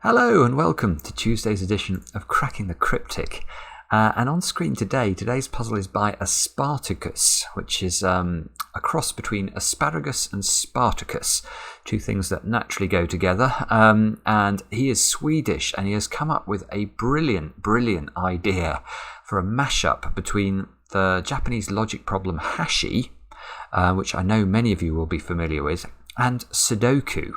Hello and welcome to Tuesday's edition of Cracking the Cryptic. And on screen today's puzzle is by Aspartagcus, which is a cross between asparagus and Spartacus, two things that naturally go together. And he is Swedish, and he has come up with a brilliant idea for a mashup between the Japanese logic problem Hashi, which I know many of you will be familiar with, and Sudoku.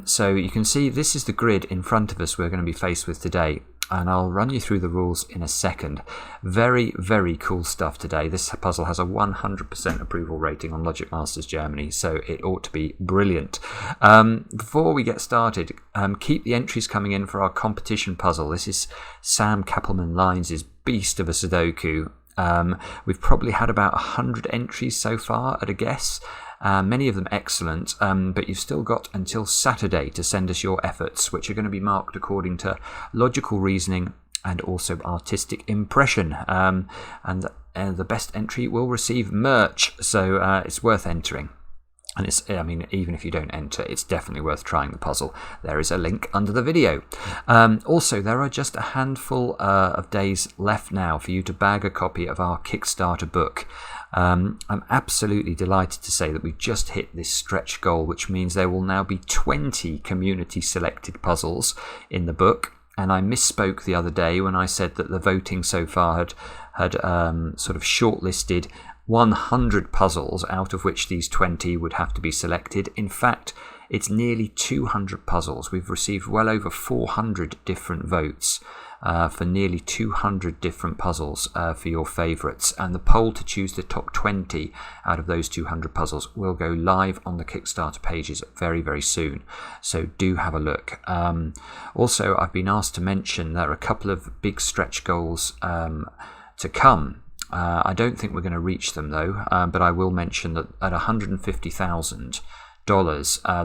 So you can see this is the grid in front of us we're going to be faced with today, and I'll run you through the rules in a second. Very cool stuff today. This puzzle has a 100% approval rating on Logic Masters Germany, so it ought to be brilliant. Before we get started, keep the entries coming in for our competition puzzle. This is Sam Kappelman-Lynes' beast of a Sudoku. We've probably had about 100 entries so far at a guess. Many of them excellent, but you've still got until Saturday to send us your efforts, which are going to be marked according to logical reasoning and also artistic impression. And the best entry will receive merch, so it's worth entering. And even if you don't enter, it's definitely worth trying the puzzle. There is a link under the video. Also, there are just a handful of days left now for you to bag a copy of our Kickstarter book. I'm absolutely delighted to say that we've just hit this stretch goal, which means there will now be 20 community-selected puzzles in the book. And I misspoke the other day when I said that the voting so far had sort of shortlisted 100 puzzles, out of which these 20 would have to be selected. In fact, it's nearly 200 puzzles. We've received well over 400 different votes for nearly 200 different puzzles for your favourites. And the poll to choose the top 20 out of those 200 puzzles will go live on the Kickstarter pages very soon. So do have a look. Also, I've been asked to mention there are a couple of big stretch goals to come. I don't think we're going to reach them though, but I will mention that at $150,000,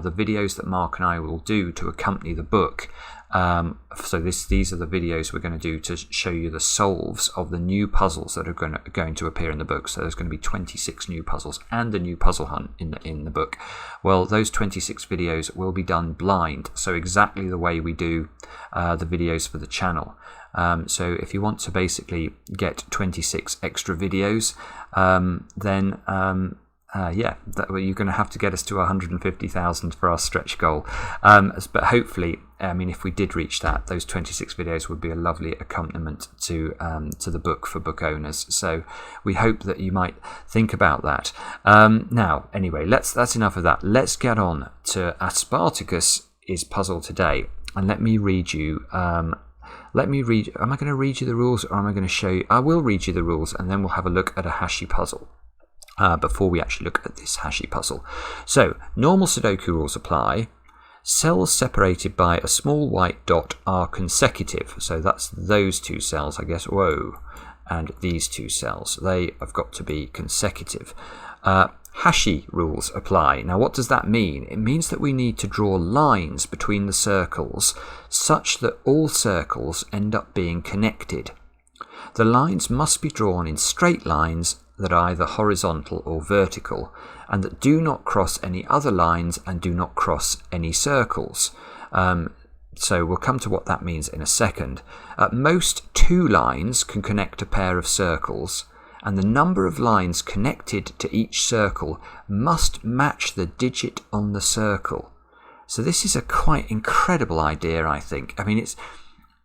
the videos that Mark and I will do to accompany the book. So these are the videos we're going to do to show you the solves of the new puzzles that are going to appear in the book. So there's going to be 26 new puzzles and a new puzzle hunt in the book. Well, those 26 videos will be done blind, so exactly the way we do the videos for the channel. So if you want to basically get 26 extra videos, then you're going to have to get us to 150,000 for our stretch goal. But hopefully, if we did reach that, those 26 videos would be a lovely accompaniment to the book for book owners. So we hope that you might think about that. Now, anyway, that's enough of that. Let's get on to Aspartagcus' puzzle today, and let me read you. Am I going to read you the rules, or am I going to show you? I will read you the rules, and then we'll have a look at a Hashi puzzle before we actually look at this Hashi puzzle. So, normal Sudoku rules apply. Cells separated by a small white dot are consecutive. So that's those two cells, I guess. Whoa. And these two cells. They have got to be consecutive. Hashi rules apply. Now, what does that mean? It means that we need to draw lines between the circles such that all circles end up being connected. The lines must be drawn in straight lines that are either horizontal or vertical, and that do not cross any other lines and do not cross any circles. So we'll come to what that means in a second. At most, 2 lines can connect a pair of circles, and the number of lines connected to each circle must match the digit on the circle. So this is a quite incredible idea, I think.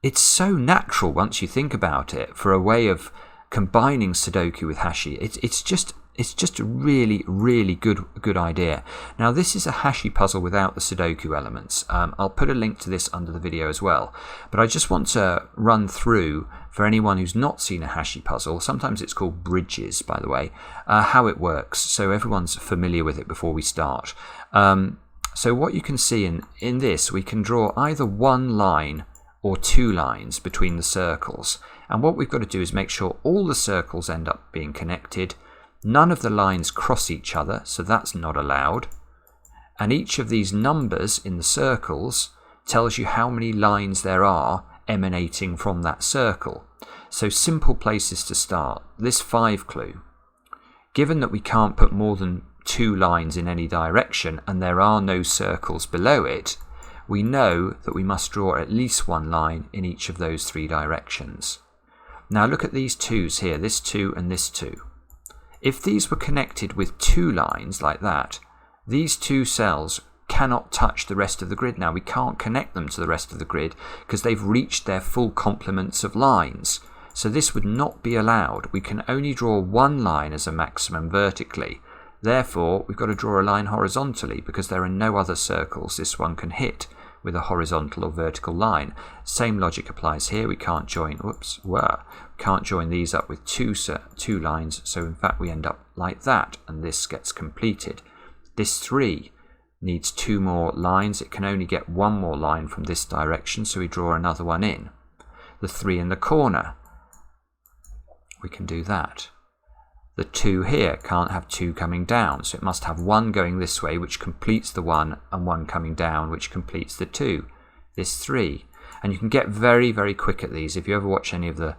It's so natural once you think about it for a way of combining Sudoku with Hashi. It's just a really good idea. Now, this is a Hashi puzzle without the Sudoku elements. I'll put a link to this under the video as well. But I just want to run through, for anyone who's not seen a Hashi puzzle, sometimes it's called bridges, by the way, how it works, so everyone's familiar with it before we start. So what you can see in this, we can draw either one line or 2 lines between the circles. And what we've got to do is make sure all the circles end up being connected. None of the lines cross each other, so that's not allowed. And each of these numbers in the circles tells you how many lines there are emanating from that circle. So simple places to start. This 5 clue. Given that we can't put more than 2 lines in any direction and there are no circles below it, we know that we must draw at least one line in each of those 3 directions. Now look at these 2's here, this 2 and this 2. If these were connected with 2 lines like that, these 2 cells cannot touch the rest of the grid now. We can't connect them to the rest of the grid because they've reached their full complements of lines. So this would not be allowed. We can only draw one line as a maximum vertically. Therefore, we've got to draw a line horizontally because there are no other circles this one can hit with a horizontal or vertical line. Same logic applies here. We can't join, can't join these up with two lines. So in fact, we end up like that, and this gets completed. This 3 needs 2 more lines. It can only get 1 more line from this direction, so we draw another one in. The 3 in the corner, we can do that. The 2 here can't have 2 coming down, so it must have 1 going this way, which completes the 1, and 1 coming down, which completes the 2. This 3. And you can get very, very quick at these. If you ever watch any of the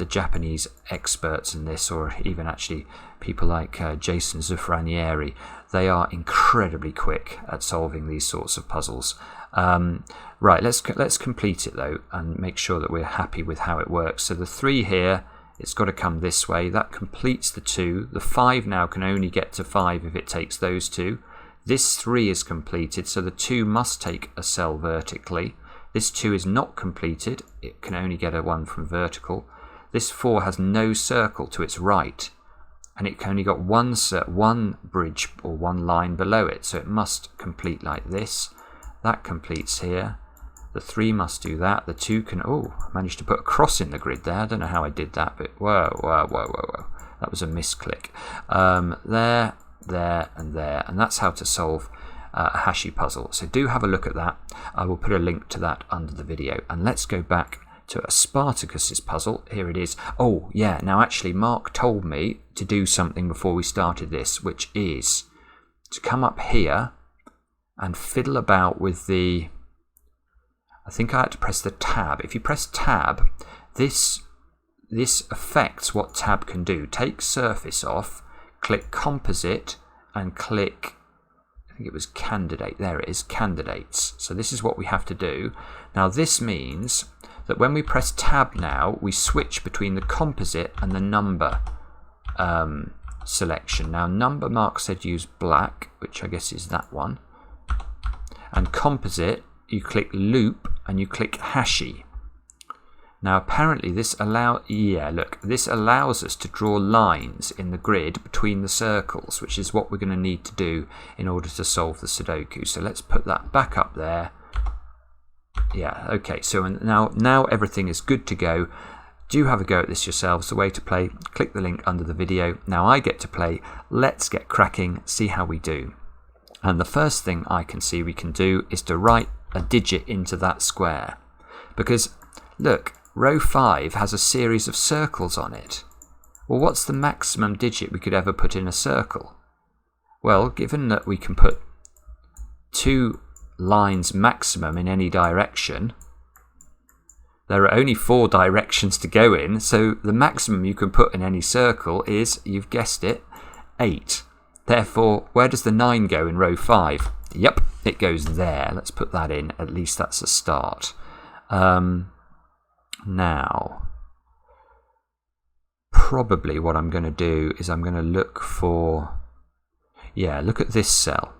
Japanese experts in this, or even actually people like Jason Zuffranieri, they are incredibly quick at solving these sorts of puzzles. Right, let's complete it though, and make sure that we're happy with how it works. So the 3 here, it's got to come this way. That completes the 2. The 5 now can only get to 5 if it takes those 2. This 3 is completed, so the 2 must take a cell vertically. This 2 is not completed. It can only get a 1 from vertical. This 4 has no circle to its right, and it only got one bridge or 1 line below it, so it must complete like this. That completes here. The 3 must do that. The 2 can... Oh, I managed to put a cross in the grid there. I don't know how I did that, but whoa. That was a misclick. There, and there. And that's how to solve a Hashi puzzle. So do have a look at that. I will put a link to that under the video. And let's go back to Aspartagcus's puzzle. Here it is. Oh, yeah. Now, actually, Mark told me to do something before we started this, which is to come up here and fiddle about with the... I think I had to press the tab. If you press tab, this affects what tab can do. Take surface off, click composite, and click, I think it was candidate. There it is, candidates. So this is what we have to do. Now this means that when we press tab now, we switch between the composite and the number selection. Now number, Mark said use black, which I guess is that one. And composite, you click loop and you click Hashi. Now apparently this allows us to draw lines in the grid between the circles, which is what we're going to need to do in order to solve the Sudoku. So let's put that back up there. Yeah, okay, so now everything is good to go. Do have a go at this yourselves. The way to play, click the link under the video. Now I get to play. Let's get cracking, see how we do. And the first thing I can see we can do is to write a digit into that square. Because, look, row 5 has a series of circles on it. Well, what's the maximum digit we could ever put in a circle? Well, given that we can put 2 lines maximum in any direction, there are only 4 directions to go in, so the maximum you can put in any circle is, you've guessed it, 8. Therefore, where does the 9 go in row 5? Yep, it goes there. Let's put that in. At least that's a start. Now, probably what I'm going to do is I'm going to look for... Yeah, look at this cell.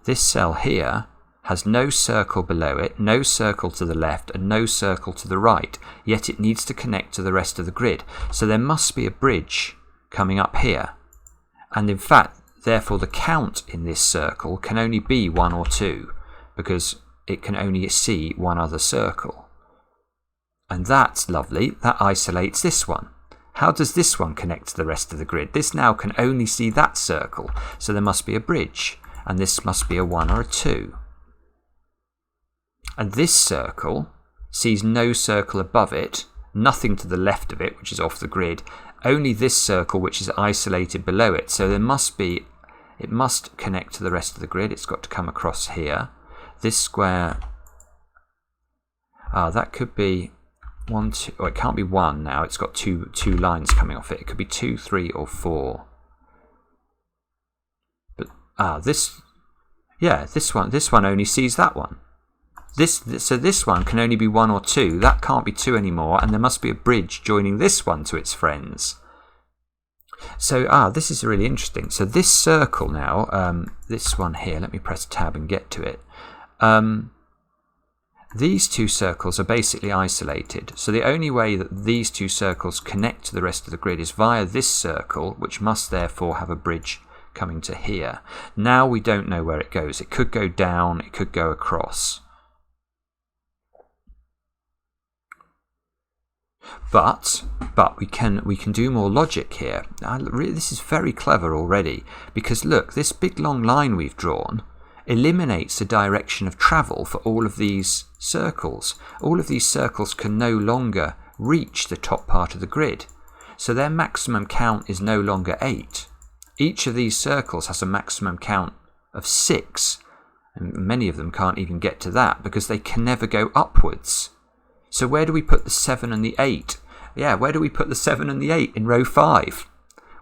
This cell here has no circle below it, no circle to the left, and no circle to the right. Yet it needs to connect to the rest of the grid. So there must be a bridge coming up here. And in fact, therefore, the count in this circle can only be 1 or 2, because it can only see one other circle. And that's lovely. That isolates this one. How does this one connect to the rest of the grid? This now can only see that circle, so there must be a bridge, and this must be a 1 or a 2. And this circle sees no circle above it, nothing to the left of it, which is off the grid, only this circle which is isolated below it. So there must be, it must connect to the rest of the grid. It's got to come across here. This square, that could be 1, 2, oh, it can't be 1 now. It's got two lines coming off it. It could be 2, 3, or 4. But this one only sees that one. So this one can only be 1 or 2. That can't be 2 anymore, and there must be a bridge joining this one to its friends. So, this is really interesting. So this circle now, this one here, let me press tab and get to it. These two circles are basically isolated. So the only way that these two circles connect to the rest of the grid is via this circle, which must therefore have a bridge coming to here. Now we don't know where it goes. It could go down, it could go across. But we can do more logic here. This is very clever already, because look, this big long line we've drawn eliminates the direction of travel for all of these circles. All of these circles can no longer reach the top part of the grid, so their maximum count is no longer 8. Each of these circles has a maximum count of 6, and many of them can't even get to that because they can never go upwards. So where do we put the 7 and the 8? Yeah, where do we put the 7 and the 8 in row 5?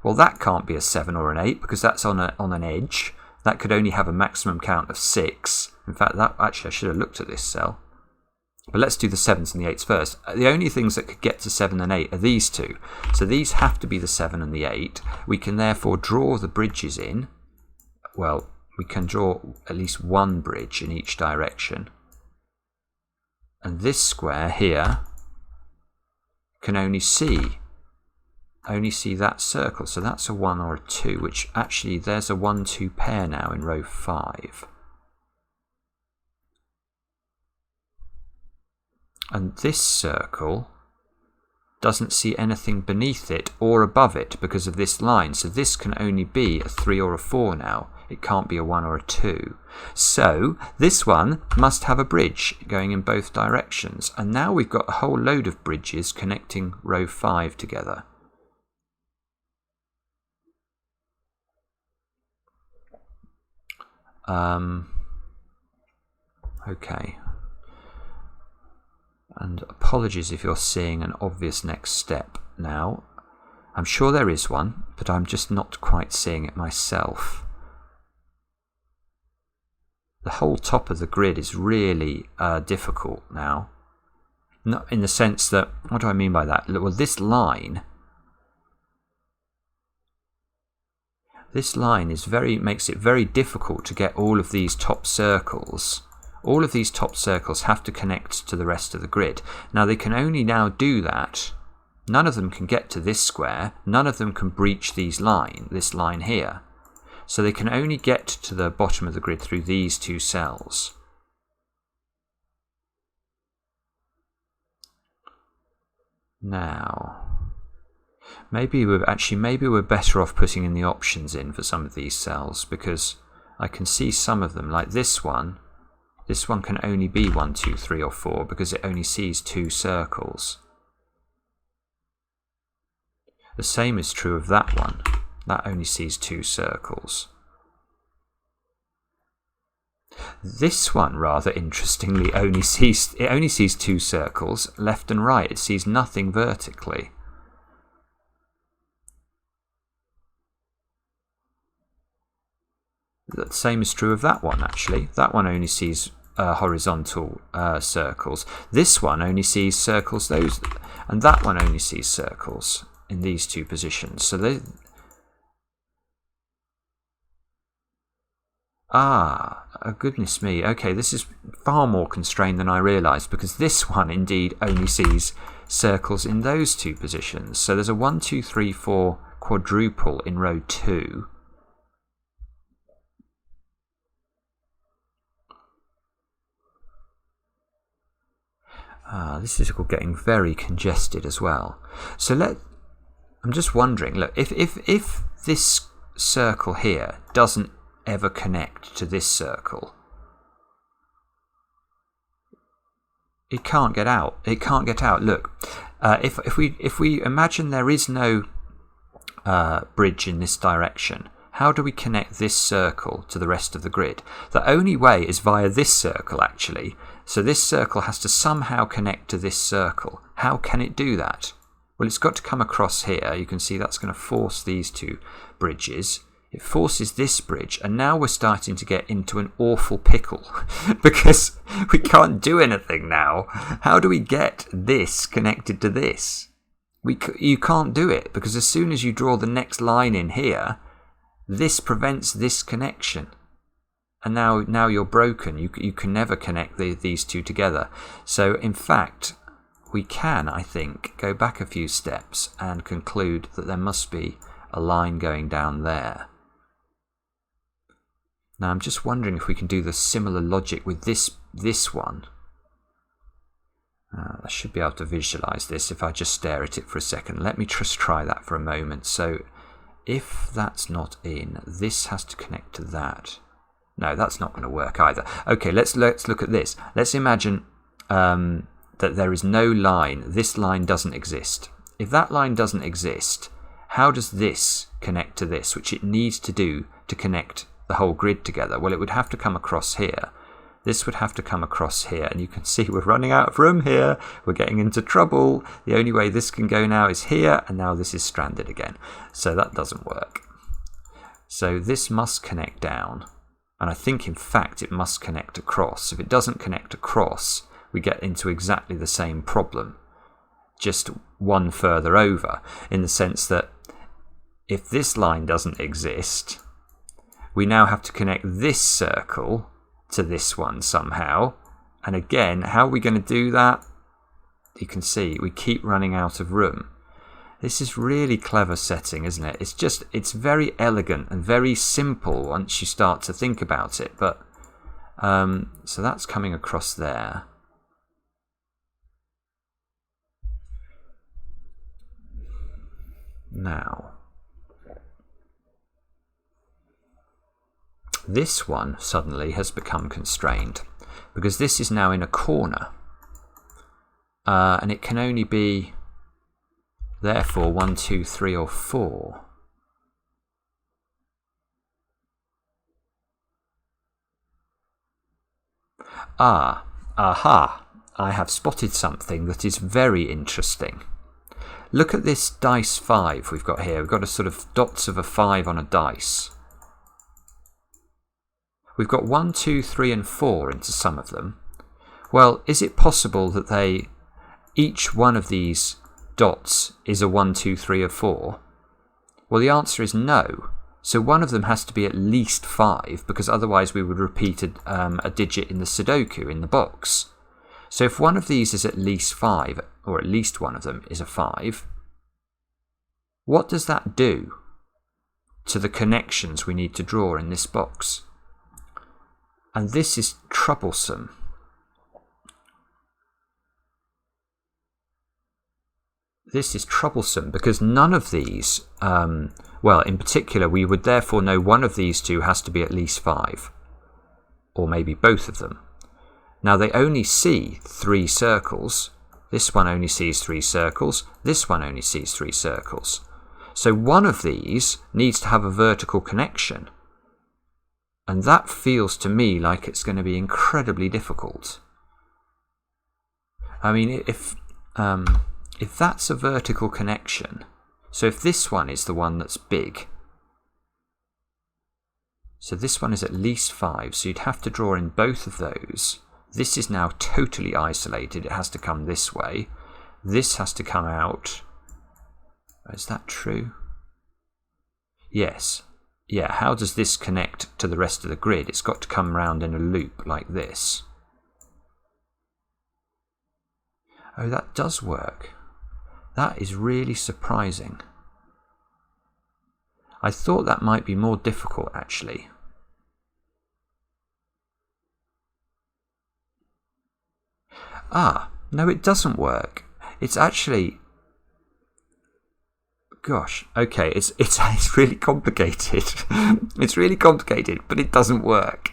Well, that can't be a 7 or an 8 because that's on an edge. That could only have a maximum count of 6. In fact, actually I should have looked at this cell. But let's do the 7s and the 8s first. The only things that could get to 7 and 8 are these two. So these have to be the 7 and the 8. We can therefore draw the bridges in. Well, we can draw at least one bridge in each direction. And this square here can only see that circle. So that's a 1 or a 2, which actually there's a 1-2 pair now in row 5. And this circle doesn't see anything beneath it or above it because of this line. So this can only be a 3 or a 4 now. It can't be a 1 or a 2. So this one must have a bridge going in both directions. And now we've got a whole load of bridges connecting row 5 together. Okay. And apologies if you're seeing an obvious next step now. I'm sure there is one, but I'm just not quite seeing it myself. The whole top of the grid is really difficult now. Not in the sense that, what do I mean by that? Well, this line makes it very difficult to get all of these top circles. All of these top circles have to connect to the rest of the grid. Now they can only now do that. None of them can get to this square. None of them can breach this line here. So they can only get to the bottom of the grid through these two cells. Now, maybe we're better off putting in the options in for some of these cells, because I can see some of them, like this one. This one can only be 1, 2, 3 or 4 because it only sees 2 circles. The same is true of that one. That only sees 2 circles. This one, rather interestingly, only sees 2 circles, left and right. It sees nothing vertically. The same is true of that one, actually. That one only sees horizontal circles. This one only sees circles, and that one only sees circles in these two positions. So they... goodness me. Okay, this is far more constrained than I realised, because this one indeed only sees circles in those two positions. So there's a 1, 2, 3, 4 quadruple in row 2. This is getting very congested as well. So I'm just wondering, look, if this circle here doesn't ever connect to this circle, it can't get out. It can't get out. Look, if we imagine there is no bridge in this direction, how do we connect this circle to the rest of the grid? The only way is via this circle, actually. So this circle has to somehow connect to this circle. How can it do that? Well, it's got to come across here. You can see that's going to force these two bridges. It forces this bridge, and now we're starting to get into an awful pickle because we can't do anything now. How do we get this connected to this? You can't do it, because as soon as you draw the next line in here, this prevents this connection. And now you're broken. You can never connect these two together. So in fact, we can, I think, go back a few steps and conclude that there must be a line going down there. Now I'm just wondering if we can do the similar logic with this one. I should be able to visualize this if I just stare at it for a second. Let me just try that for a moment. So if that's not in, this has to connect to that. No, that's not going to work either. Okay, let's look at this. Let's imagine that there is no line. This line doesn't exist. If that line doesn't exist, how does this connect to this, which it needs to do to connect the whole grid together? Well, it would have to come across here. This would have to come across here, and you can see we're running out of room here. We're getting into trouble. The only way this can go now is here, and now this is stranded again. So that doesn't work. So this must connect down, and I think in fact it must connect across. If it doesn't connect across, we get into exactly the same problem, just one further over, in the sense that if this line doesn't exist, we now have to connect this circle to this one somehow. And again, how are we going to do that? You can see we keep running out of room. This is really clever setting, isn't it? It's very elegant and very simple once you start to think about it. But so that's coming across there. Now, this one suddenly has become constrained because this is now in a corner, and it can only be therefore 1, 2, 3 or 4. Aha, I have spotted something that is very interesting. Look at this dice 5 we've got here. We've got a sort of dots of a 5 on a dice. We've got 1, 2, 3 and 4 into some of them. Well, is it possible that each one of these dots is a 1, 2, 3 or 4? Well, the answer is no. So one of them has to be at least 5, because otherwise we would repeat a digit in the Sudoku in the box. So if one of these is at least 5, or at least one of them is a 5, what does that do to the connections we need to draw in this box? And this is troublesome. This is troublesome because none of these, well, in particular, we would therefore know one of these two has to be at least 5, or maybe both of them. Now, they only see 3 circles. This one only sees 3 circles. This one only sees 3 circles. So one of these needs to have a vertical connection. And that feels to me like it's going to be incredibly difficult. I mean, if that's a vertical connection, so if this one is the one that's big, so this one is at least 5, so you'd have to draw in both of those. This is now totally isolated. It has to come this way. This has to come out. Is that true? Yes. Yeah, how does this connect to the rest of the grid? It's got to come round in a loop like this. Oh, that does work. That is really surprising. I thought that might be more difficult, actually. No, it doesn't work. It's actually... Gosh, okay, it's really complicated. It's really complicated, but it doesn't work.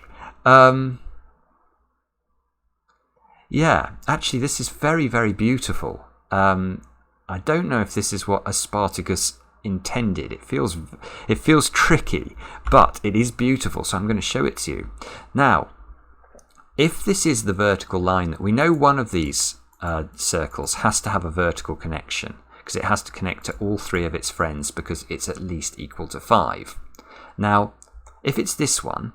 Yeah, actually, this is very, very beautiful. I don't know if this is what Aspartagcus intended. It feels tricky, but it is beautiful, so I'm going to show it to you. Now, if this is the vertical line, that we know one of these circles has to have a vertical connection, because it has to connect to all 3 of its friends because it's at least equal to 5. Now, if it's this one,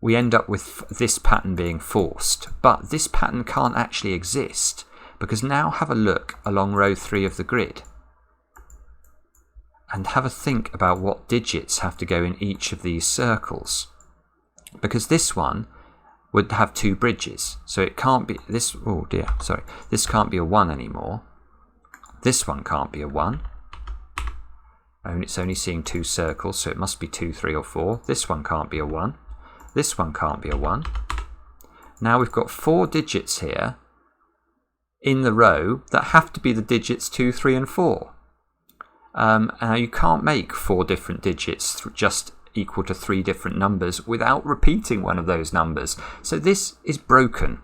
we end up with this pattern being forced. But this pattern can't actually exist, because now have a look along row 3 of the grid. And have a think about what digits have to go in each of these circles. Because this one would have 2 bridges. So it can't be this. Oh dear, sorry. This can't be a 1 anymore. This one can't be a 1. And it's only seeing 2 circles, so it must be 2, 3, or 4. This one can't be a 1. This one can't be a 1. Now we've got 4 digits here in the row that have to be the digits 2, 3, and 4. Now you can't make 4 different digits just equal to 3 different numbers without repeating one of those numbers. So this is broken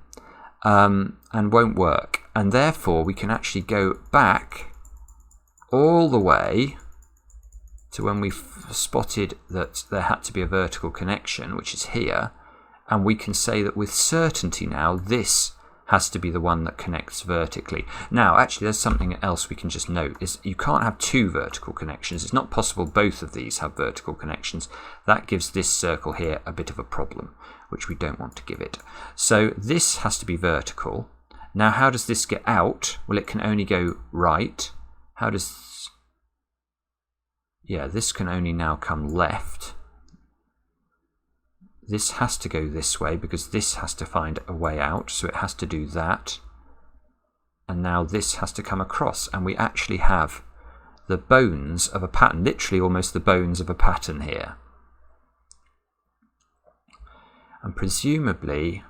and won't work. And therefore we can actually go back all the way to when we spotted that there had to be a vertical connection, which is here. And we can say that with certainty now this has to be the one that connects vertically. Now, actually, there's something else we can just note, is you can't have 2 vertical connections. It's not possible both of these have vertical connections. That gives this circle here a bit of a problem, which we don't want to give it. So this has to be vertical. Now, how does this get out? Well, it can only go right. How does... Yeah, this can only now come left. This has to go this way because this has to find a way out, so it has to do that. And now this has to come across, and we actually have the bones of a pattern, literally almost the bones of a pattern here. And presumably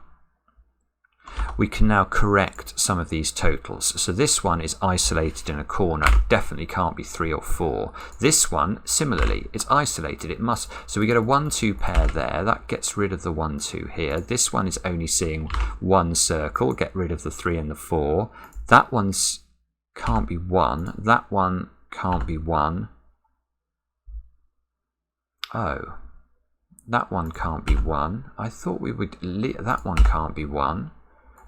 we can now correct some of these totals. So this one is isolated in a corner, definitely can't be 3 or 4. This one, similarly, it's isolated, it must. So we get a 1-2 pair there, that gets rid of the 1-2 here. This one is only seeing 1 circle, get rid of the 3 and the 4. That one's can't be 1, that one can't be 1. Oh, that one can't be 1. I thought we would, that one can't be 1.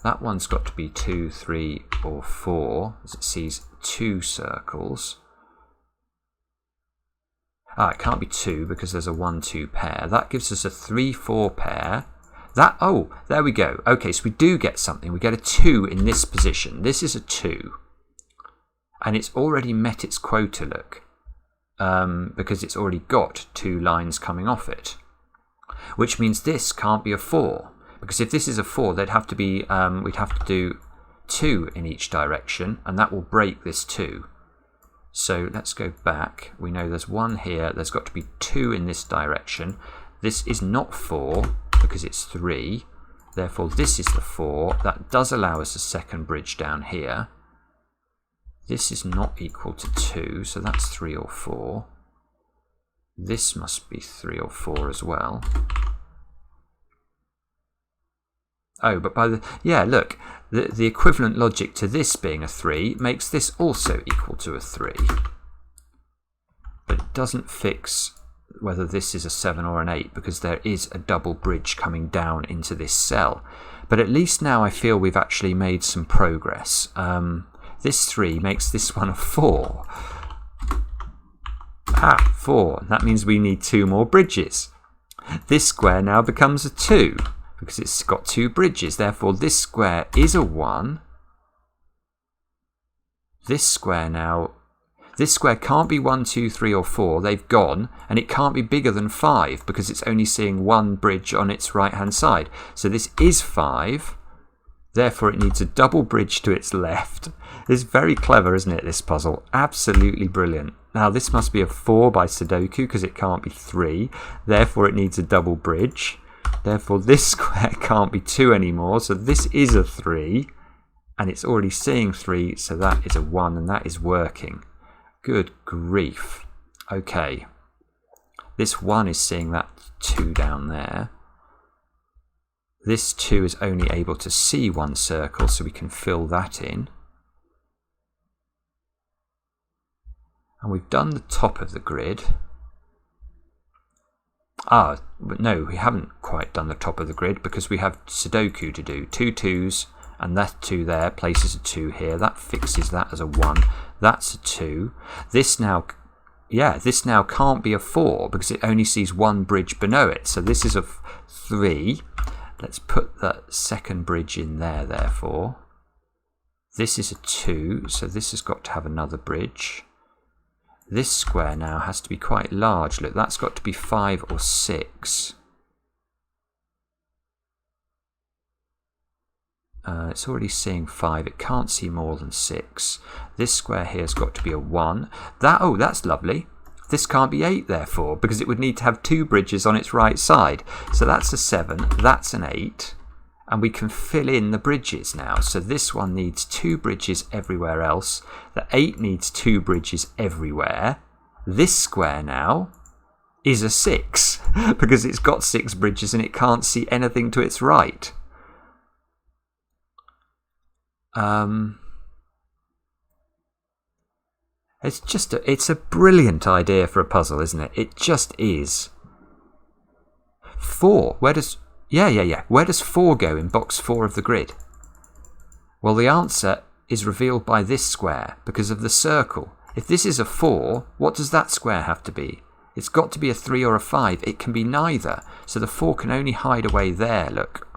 That one's got to be 2, 3, or 4, as it sees 2 circles. It can't be 2 because there's a 1-2 pair. That gives us a 3-4 pair. That, oh, there we go. Okay, so we do get something. We get a 2 in this position. This is a 2. And it's already met its quota, look. Because it's already got 2 lines coming off it. Which means this can't be a 4. Because if this is a 4, they'd have to be, we'd have to do 2 in each direction, and that will break this 2. So let's go back. We know there's 1 here. There's got to be 2 in this direction. This is not 4 because it's 3. Therefore, this is the 4. That does allow us a second bridge down here. This is not equal to 2, so that's 3 or 4. This must be 3 or 4 as well. Oh, but by the... Yeah, look, the equivalent logic to this being a 3 makes this also equal to a 3. But it doesn't fix whether this is a 7 or an 8 because there is a double bridge coming down into this cell. But at least now I feel we've actually made some progress. This 3 makes this one a 4. 4. That means we need 2 more bridges. This square now becomes a 2. Because it's got 2 bridges, therefore this square is a 1. This square now, this square can't be 1, 2, 3 or 4, they've gone, and it can't be bigger than 5 because it's only seeing 1 bridge on its right hand side. So this is 5, therefore it needs a double bridge to its left. It's very clever, isn't it, this puzzle? Absolutely brilliant. Now this must be a 4 by Sudoku because it can't be 3, therefore it needs a double bridge. Therefore, this square can't be 2 anymore, so this is a 3, and it's already seeing 3, so that is a 1, and that is working. Good grief. Okay. This 1 is seeing that 2 down there. This 2 is only able to see 1 circle, so we can fill that in. And we've done the top of the grid. But no, we haven't quite done the top of the grid because we have Sudoku to do. 2 2s, and that 2 there places a 2 here. That fixes that as a 1. That's a 2. This now yeah, this now can't be a 4 because it only sees one bridge below it. So this is a 3. Let's put the second bridge in there, therefore. This is a 2, so this has got to have another bridge. This square now has to be quite large. Look, that's got to be 5 or 6. It's already seeing 5. It can't see more than 6. This square here has got to be a 1. Oh, that's lovely. This can't be 8, therefore, because it would need to have 2 bridges on its right side. So that's a 7. That's an 8. And we can fill in the bridges now. So this one needs 2 bridges everywhere else. The 8 needs 2 bridges everywhere. This square now is a 6 because it's got 6 bridges and it can't see anything to its right. It's a brilliant idea for a puzzle, isn't it? It just is. 4. Where does... Yeah. Where does 4 go in box 4 of the grid? Well, the answer is revealed by this square because of the circle. If this is a 4, what does that square have to be? It's got to be a 3 or a 5. It can be neither. So the 4 can only hide away there. Look.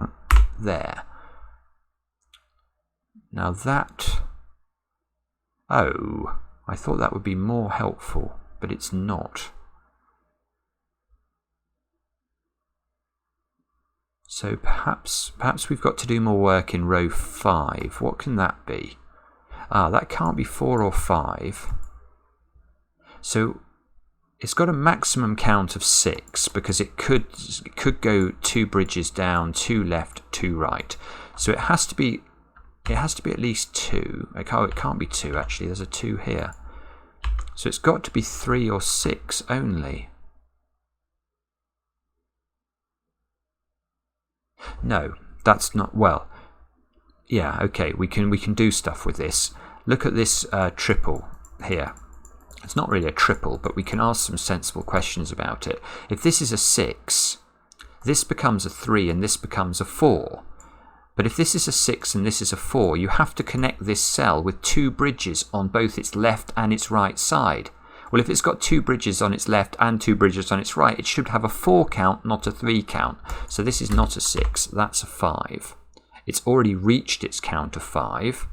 There. Now that... Oh, I thought that would be more helpful, but it's not. So perhaps we've got to do more work in row 5. What can that be? That can't be 4 or 5. So it's got a maximum count of 6 because it could go 2 bridges down, 2 left, 2 right. So it has to be at least 2. It can't be 2 actually. There's a 2 here. So it's got to be 3 or 6 only. No, that's not... Well, yeah, okay, we can do stuff with this. Look at this triple here. It's not really a triple, but we can ask some sensible questions about it. If this is a 6, this becomes a 3 and this becomes a 4. But if this is a 6 and this is a 4, you have to connect this cell with 2 bridges on both its left and its right side. Well, if it's got 2 bridges on its left and 2 bridges on its right, it should have a 4 count, not a 3 count. So this is not a 6, that's a 5. It's already reached its count of 5.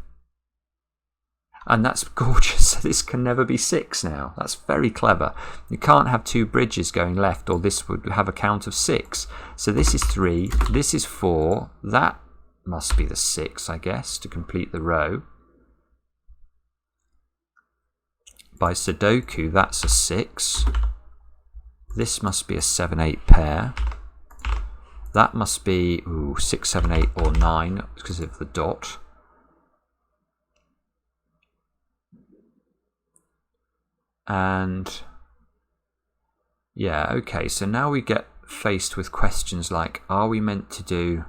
And that's gorgeous. So this can never be 6 now. That's very clever. You can't have 2 bridges going left or this would have a count of 6. So this is 3, this is 4, that must be the 6, I guess, to complete the row. By Sudoku, that's a 6. This must be a 7-8 pair. That must be 6, 7, 8 or 9 because of the dot. And yeah, okay, so now we get faced with questions like, are we meant to do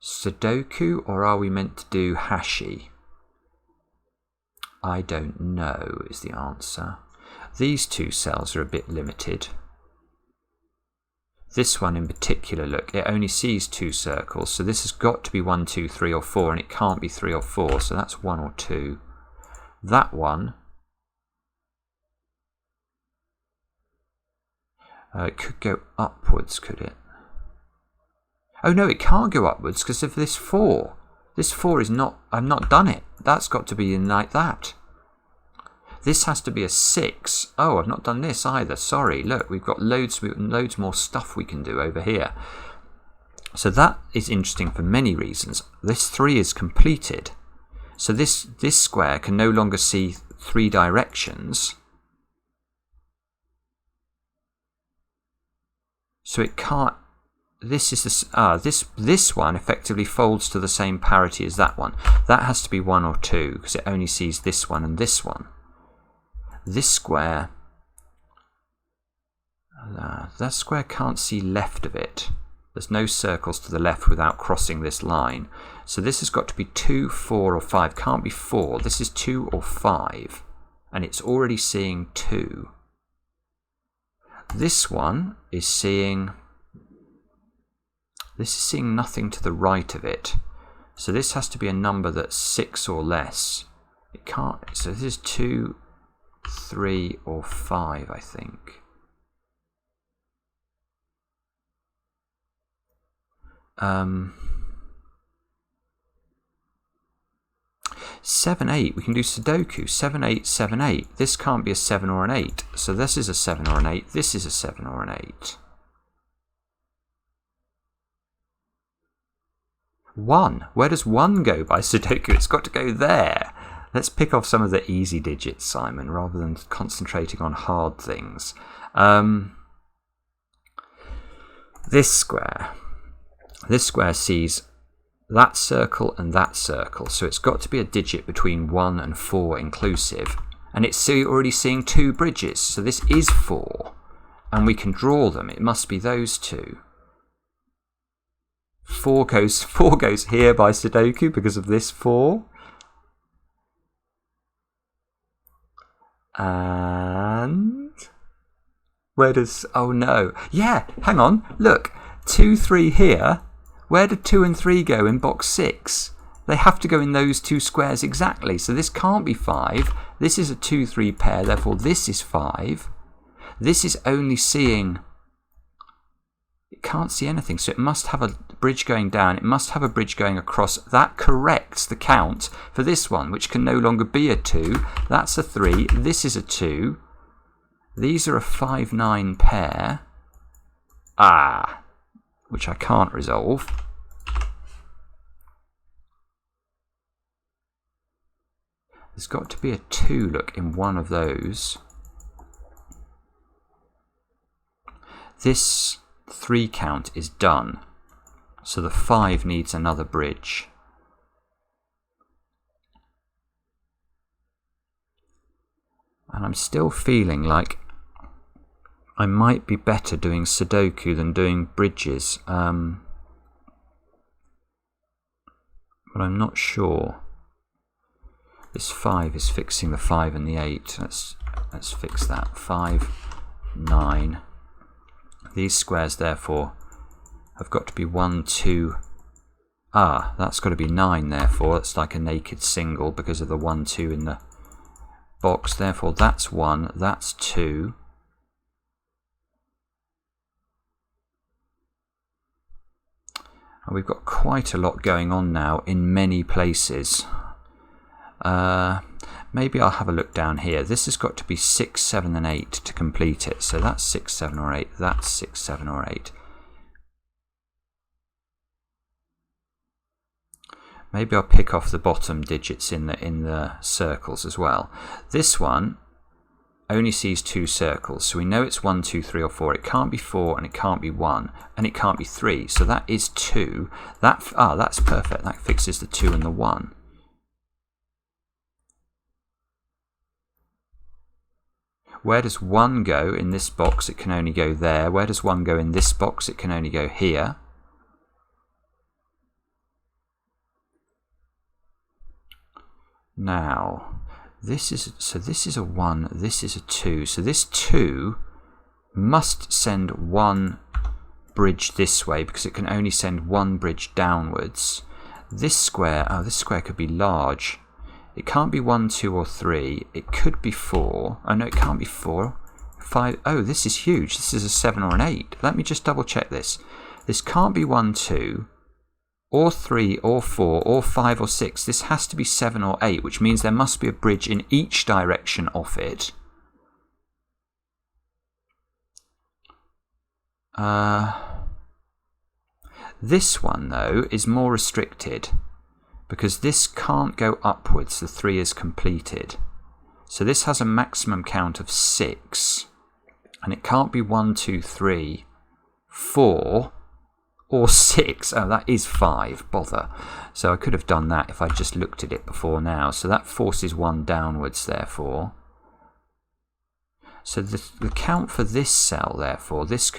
Sudoku or are we meant to do Hashi? I don't know is the answer. These 2 cells are a bit limited. This one in particular, look, it only sees 2 circles, so this has got to be 1, 2, 3 or 4, and it can't be 3 or 4, so that's 1 or 2. That one, it could go upwards, could it? Oh no, it can't go upwards because of this 4. This 4 is not... I've not done it. That's got to be in like that. This has to be a 6. Oh, I've not done this either. Sorry. Look, we've got loads more stuff we can do over here. So that is interesting for many reasons. This 3 is completed. So this square can no longer see 3 directions. So it can't... This is this one effectively folds to the same parity as that one. That has to be 1 or 2 because it only sees this one and this one. This square, that square can't see left of it. There's no circles to the left without crossing this line. So this has got to be 2, 4 or 5. Can't be 4. This is 2 or 5 and it's already seeing 2. This one is seeing... This is seeing nothing to the right of it. So this has to be a number that's 6 or less. It can't. So this is 2, 3 or 5, I think. 7, 8. We can do Sudoku. 7, 8, 7, 8. This can't be a 7 or an 8. So this is a 7 or an 8. This is a 7 or an 8. 1. Where does 1 go by Sudoku? It's got to go there. Let's pick off some of the easy digits, Simon, rather than concentrating on hard things. This square sees that circle and that circle, so it's got to be a digit between 1 and 4 inclusive, and it's already seeing 2 bridges, so this is 4, and we can draw them. It must be those two. 4 goes here by Sudoku because of this 4. And where does, oh no, yeah, hang on, look, 2, 3 here. Where do 2 and 3 go in box 6? They have to go in those 2 squares exactly, so this can't be 5. This is a 2, 3 pair, therefore this is 5. This is only seeing, it can't see anything, so it must have a bridge going down, it must have a bridge going across. That corrects the count for this one, which can no longer be a 2. That's a 3, this is a 2. These are a 5, 9 pair. Which I can't resolve. There's got to be a 2, look, in one of those. This 3 count is done, so the 5 needs another bridge. And I'm still feeling like I might be better doing Sudoku than doing bridges, but I'm not sure. This 5 is fixing the 5 and the 8. Let's fix that. 5, 9. These squares, therefore, have got to be 1, 2. That's got to be 9, therefore. It's like a naked single because of the 1, 2 in the box. Therefore, that's 1, that's 2. And we've got quite a lot going on now in many places. Maybe I'll have a look down here. This has got to be 6, 7 and 8 to complete it. So that's 6, 7 or 8. That's 6, 7 or 8. Maybe I'll pick off the bottom digits in the circles as well. This one only sees 2 circles, so we know it's 1, 2, 3 or 4. It can't be 4 and it can't be 1 and it can't be 3, so that is 2. That's perfect. That fixes the 2 and the 1. Where does 1 go in this box? It can only go there. Where does 1 go in this box? It can only go here. Now, this is a 1, this is a 2. So this 2 must send 1 bridge this way because it can only send 1 bridge downwards. This square, this square could be large. It can't be 1, 2 or 3. It could be 4. Oh no, it can't be 4. 5. Oh, this is huge. This is a 7 or an 8. Let me just double check this. This can't be 1, 2. Or 3, or 4, or 5, or 6. This has to be 7 or 8, which means there must be a bridge in each direction of it. This one, though, is more restricted, because this can't go upwards. The 3 is completed. So this has a maximum count of 6, and it can't be 1, 2, 3, 4... or 6. Oh, that is 5. Bother. So I could have done that if I just looked at it before now. So that forces 1 downwards, therefore. So the count for this cell, therefore, this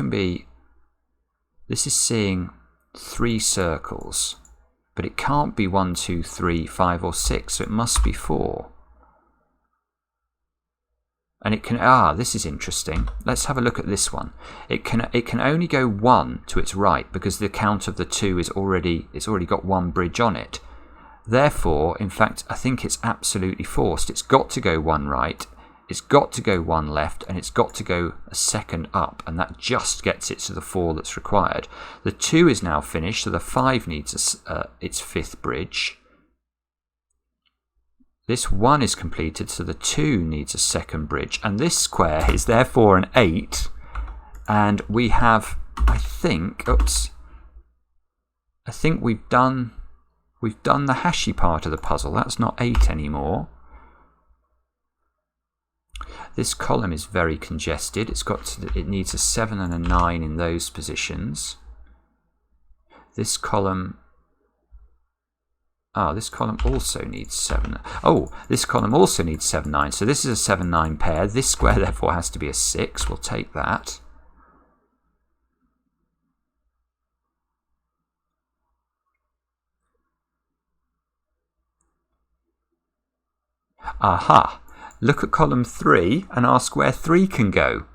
is seeing 3 circles. But it can't be 1, 2, 3, 5 or 6. So it must be 4. And it can, this is interesting. Let's have a look at this one. It can only go 1 to its right because the count of the 2 it's already got 1 bridge on it. Therefore, in fact, I think it's absolutely forced. It's got to go 1 right. It's got to go one left, and it's got to go a second up, and that just gets it to the 4 that's required. The 2 is now finished, so the 5 needs its 5th bridge. This 1 is completed, so the 2 needs a 2nd bridge, and this square is therefore an 8, and we have, I think, we've done the Hashi part of the puzzle. That's not 8 anymore. This column is very congested. It needs a 7 and a 9 in those positions. This column also needs 7. Oh, this column also needs 7, 9. So this is a 7, 9 pair. This square therefore has to be a 6. We'll take that. Aha! Look at column 3 and ask where 3 can go.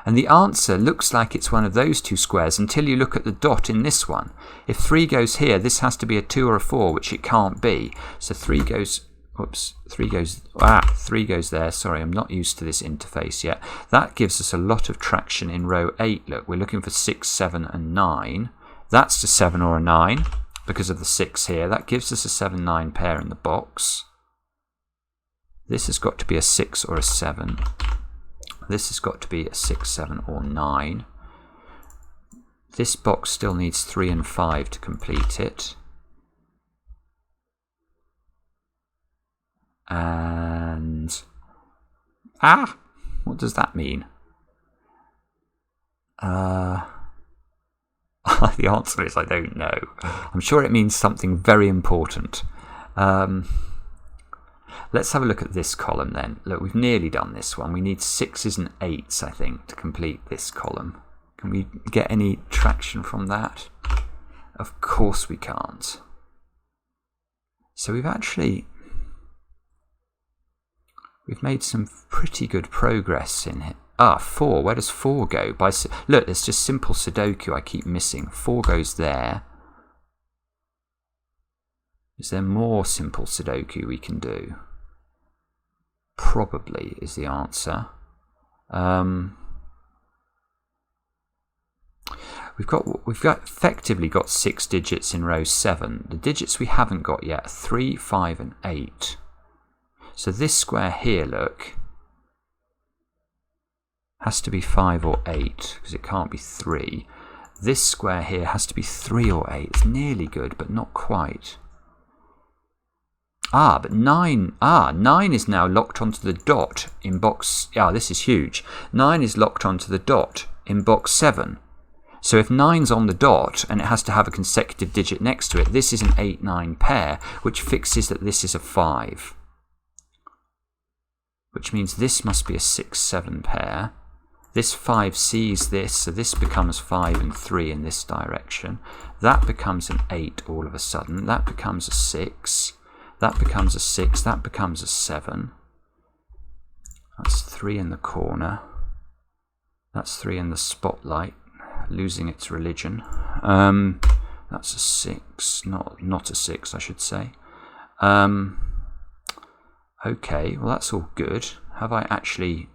And the answer looks like it's one of those 2 squares until you look at the dot in this one. If 3 goes here, this has to be a 2 or a 4, which it can't be. So 3 goes there. Sorry, I'm not used to this interface yet. That gives us a lot of traction in row 8. Look, we're looking for 6, 7 and 9. That's a 7 or a 9 because of the 6 here. That gives us a 7, 9 pair in the box. This has got to be a 6 or a 7. This has got to be a 6, 7 or 9. This box still needs 3 and 5 to complete it. And... what does that mean? The answer is I don't know. I'm sure it means something very important. Let's have a look at this column then. Look, we've nearly done this one. We need 6s and 8s, I think, to complete this column. Can we get any traction from that? Of course we can't. So we've made some pretty good progress in it. 4. Where does 4 go? Look, it's just simple Sudoku I keep missing. 4 goes there. Is there more simple Sudoku we can do? Probably is the answer. We've effectively got 6 digits in row 7. The digits we haven't got yet are 3, 5 and 8. So this square here, look, has to be 5 or 8 because it can't be 3. This square here has to be 3 or 8. It's nearly good, but not quite. But 9. 9 is now locked onto the dot in box... this is huge. 9 is locked onto the dot in box 7. So if 9's on the dot and it has to have a consecutive digit next to it, this is an 8-9 pair, which fixes that this is a 5. Which means this must be a 6-7 pair. This 5 sees this, so this becomes 5 and 3 in this direction. That becomes an 8 all of a sudden. That becomes a 6. That becomes a 6. That becomes a 7. That's 3 in the corner. That's 3 in the spotlight, losing its religion. That's a 6. Not a 6, I should say. Okay, well that's all good. Have I actually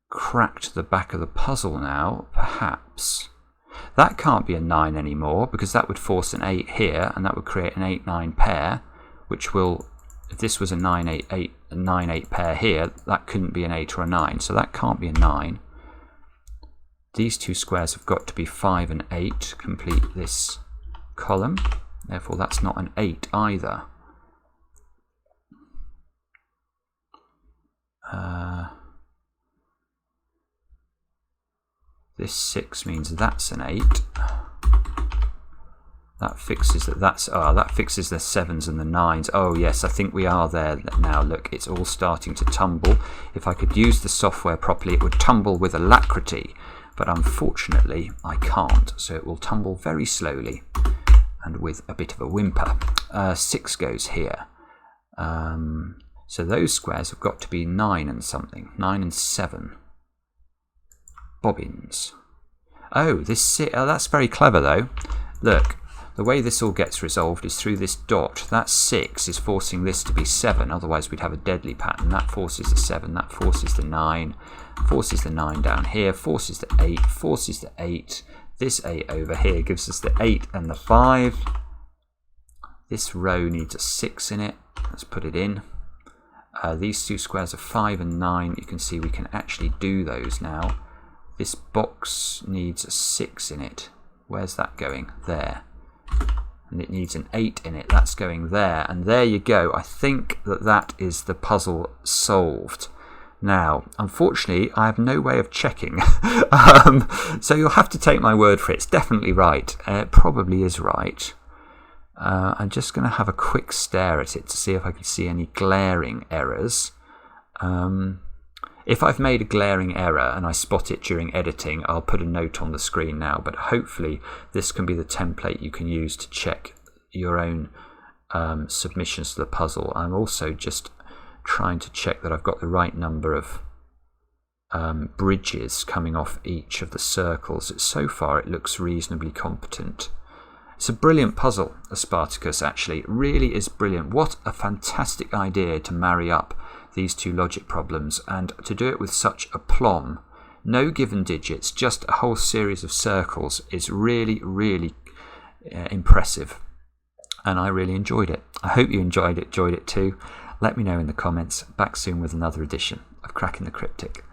cracked the back of the puzzle now? Perhaps. That can't be a 9 anymore because that would force an 8 here and that would create an 8-9 pair, which will, if this was a 9-8 pair here, that couldn't be an 8 or a 9, so that can't be a 9. These 2 squares have got to be 5 and 8 to complete this column, therefore that's not an 8 either. This 6 means that's an 8. That fixes that. That fixes the 7s and the 9s. Oh yes, I think we are there now. Look, it's all starting to tumble. If I could use the software properly, it would tumble with alacrity. But unfortunately, I can't. So it will tumble very slowly and with a bit of a whimper. 6 goes here. So those squares have got to be 9 and something. 9 and 7. Bobbins. Oh, that's very clever though. Look, the way this all gets resolved is through this dot. That 6 is forcing this to be 7, otherwise we'd have a deadly pattern. That forces the 7, that forces the 9, forces the 9 down here, forces the 8, forces the 8. This 8 over here gives us the 8 and the 5. This row needs a 6 in it. Let's put it in. These two squares are 5 and 9. You can see we can actually do those now. This box needs a 6 in it. Where's that going? There. And it needs an 8 in it. That's going there. And there you go. I think that that is the puzzle solved. Now, unfortunately, I have no way of checking. So you'll have to take my word for it. It's definitely right. It probably is right. I'm just going to have a quick stare at it to see if I can see any glaring errors. If I've made a glaring error and I spot it during editing, I'll put a note on the screen now, but hopefully this can be the template you can use to check your own submissions to the puzzle. I'm also just trying to check that I've got the right number of bridges coming off each of the circles. So far it looks reasonably competent. It's a brilliant puzzle, Aspartagcus, actually. It really is brilliant. What a fantastic idea to marry up these two logic problems and to do it with such aplomb. No given digits, just a whole series of circles is really, really impressive. And I really enjoyed it. I hope you enjoyed it too. Let me know in the comments. Back soon with another edition of Cracking the Cryptic.